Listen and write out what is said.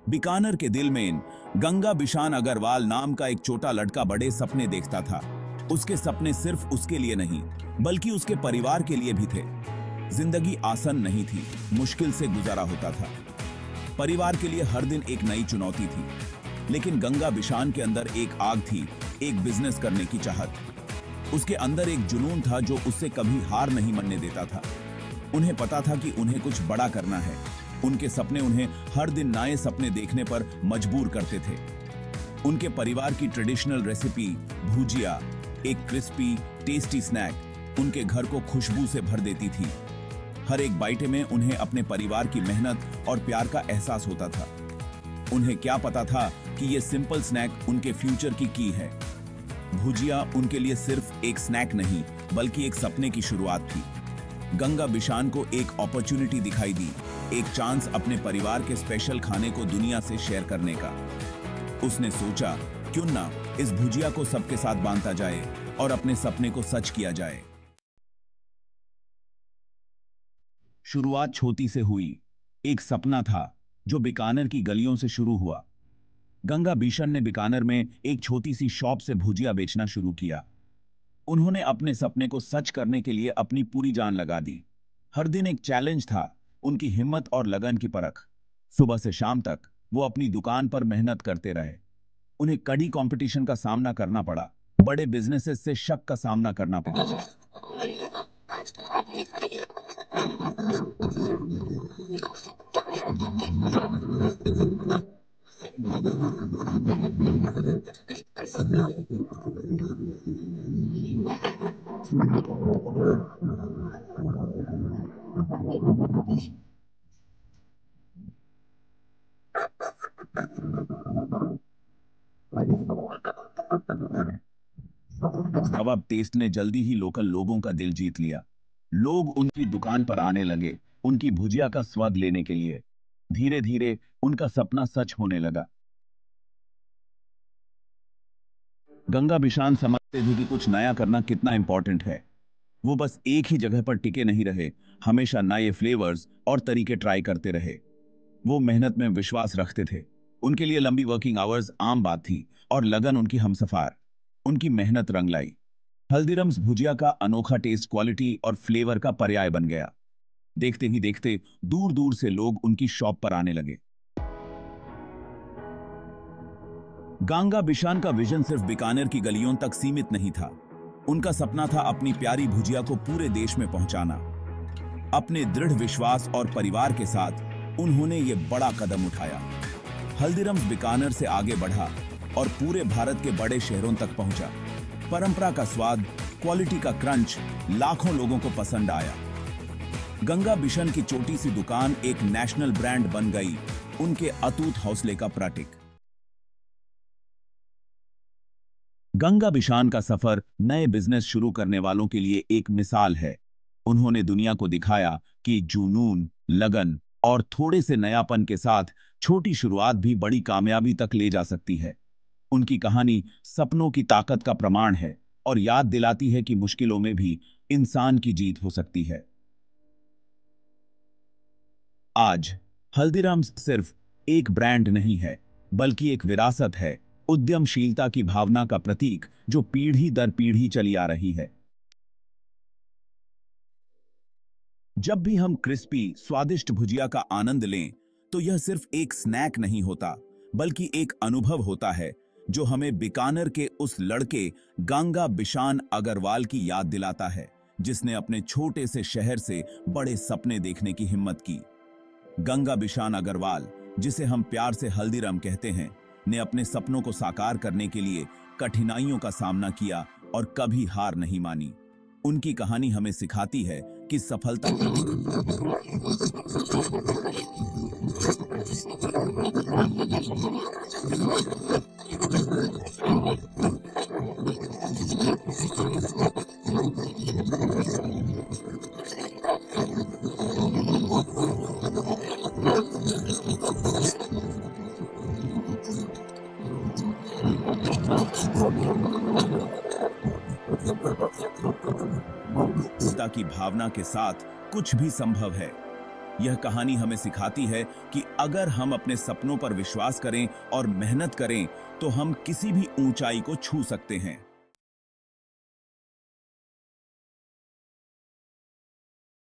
बीकानेर के दिल में गंगा बिशान अग्रवाल नाम का एक छोटा लड़का बड़े सपने देखता था। उसके सपने सिर्फ उसके लिए नहीं बल्कि उसके परिवार के लिए भी थे। जिंदगी आसान नहीं थी, मुश्किल से गुजारा होता था। परिवार के लिए हर दिन एक नई चुनौती थी, लेकिन गंगा बिशान के अंदर एक आग थी, एक बिजनेस करने की चाहत। उसके अंदर एक जुनून था जो उससे कभी हार नहीं मानने देता था। उन्हें पता था कि उन्हें कुछ बड़ा करना है। उनके सपने उन्हें हर दिन नए सपने देखने पर मजबूर करते थे। उनके परिवार की ट्रेडिशनल रेसिपी भुजिया, एक क्रिस्पी टेस्टी स्नैक, उनके घर को खुशबू से भर देती थी। हर एक बाइट में उन्हें अपने परिवार की मेहनत और प्यार का एहसास होता था। उन्हें क्या पता था कि ये सिंपल स्नैक उनके फ्यूचर की की है। भुजिया उनके लिए सिर्फ एक स्नैक नहीं बल्कि एक सपने की शुरुआत थी। गंगा बिशान को एक अपॉर्चुनिटी दिखाई दी, एक चांस अपने परिवार के स्पेशल खाने को दुनिया से शेयर करने का। उसने सोचा, क्यों ना इस भुजिया को सबके साथ बांटा जाए और अपने सपने को सच किया जाए। शुरुआत छोटी से हुई। एक सपना था जो बीकानेर की गलियों से शुरू हुआ। गंगा बिशन ने बीकानेर में एक छोटी सी शॉप से भुजिया बेचना शुरू किया। उन्होंने अपने सपने को सच करने के लिए अपनी पूरी जान लगा दी। हर दिन एक चैलेंज था, उनकी हिम्मत और लगन की परख। सुबह से शाम तक वो अपनी दुकान पर मेहनत करते रहे। उन्हें कड़ी कंपटीशन का सामना करना पड़ा, बड़े बिजनेसेस से शक का सामना करना पड़ा। कबाब टेस्ट ने जल्दी ही लोकल लोगों का दिल जीत लिया। लोग उनकी दुकान पर आने लगे, उनकी भुजिया का स्वाद लेने के लिए। धीरे धीरे उनका सपना सच होने लगा। गंगा बिशान समझते थे कि कुछ नया करना कितना इंपॉर्टेंट है। वो बस एक ही जगह पर टिके नहीं रहे, हमेशा नए फ्लेवर्स और तरीके ट्राई करते रहे। वो मेहनत में विश्वास रखते थे। उनके लिए लंबी वर्किंग आवर्स आम बात थी और लगन उनकी हमसफर। उनकी मेहनत रंग लाई। हल्दीराम्स भुजिया का अनोखा टेस्ट क्वालिटी और फ्लेवर का पर्याय बन गया। देखते ही देखते दूर दूर से लोग उनकी शॉप पर आने लगे। गंगा बिशान का विजन सिर्फ बीकानेर की गलियों तक सीमित नहीं था। उनका सपना था अपनी प्यारी भुजिया को पूरे देश में पहुंचाना। अपने दृढ़ विश्वास और परिवार के साथ उन्होंने ये बड़ा कदम उठाया। हल्दीराम्स बीकानेर से आगे बढ़ा और पूरे भारत के बड़े शहरों तक पहुंचा। परंपरा का स्वाद, क्वालिटी का क्रंच लाखों लोगों को पसंद आया। गंगा बिशन की छोटी सी दुकान एक नेशनल ब्रांड बन गई, उनके अटूट हौसले का प्रतीक। गंगा बिशान का सफर नए बिजनेस शुरू करने वालों के लिए एक मिसाल है। उन्होंने दुनिया को दिखाया कि जुनून, लगन और थोड़े से नयापन के साथ छोटी शुरुआत भी बड़ी कामयाबी तक ले जा सकती है। उनकी कहानी सपनों की ताकत का प्रमाण है और याद दिलाती है कि मुश्किलों में भी इंसान की जीत हो सकती है। आज हल्दीराम्स सिर्फ एक ब्रांड नहीं है, बल्कि एक विरासत है, उद्यमशीलता की भावना का प्रतीक जो पीढ़ी दर पीढ़ी चली आ रही है। जब भी हम क्रिस्पी स्वादिष्ट भुजिया का आनंद लें, तो यह सिर्फ एक स्नैक नहीं होता, बल्कि एक अनुभव होता है जो हमें बीकानेर के उस लड़के गंगा बिशान अग्रवाल की याद दिलाता है, जिसने अपने छोटे से शहर से बड़े सपने देखने की हिम्मत की। गंगा बिशान अग्रवाल, जिसे हम प्यार से हल्दीराम कहते हैं, ने अपने सपनों को साकार करने के लिए कठिनाइयों का सामना किया और कभी हार नहीं मानी। उनकी कहानी हमें सिखाती है कि सफलता की भावना के साथ कुछ भी संभव है। यह कहानी हमें सिखाती है कि अगर हम अपने सपनों पर विश्वास करें और मेहनत करें तो हम किसी भी ऊंचाई को छू सकते हैं।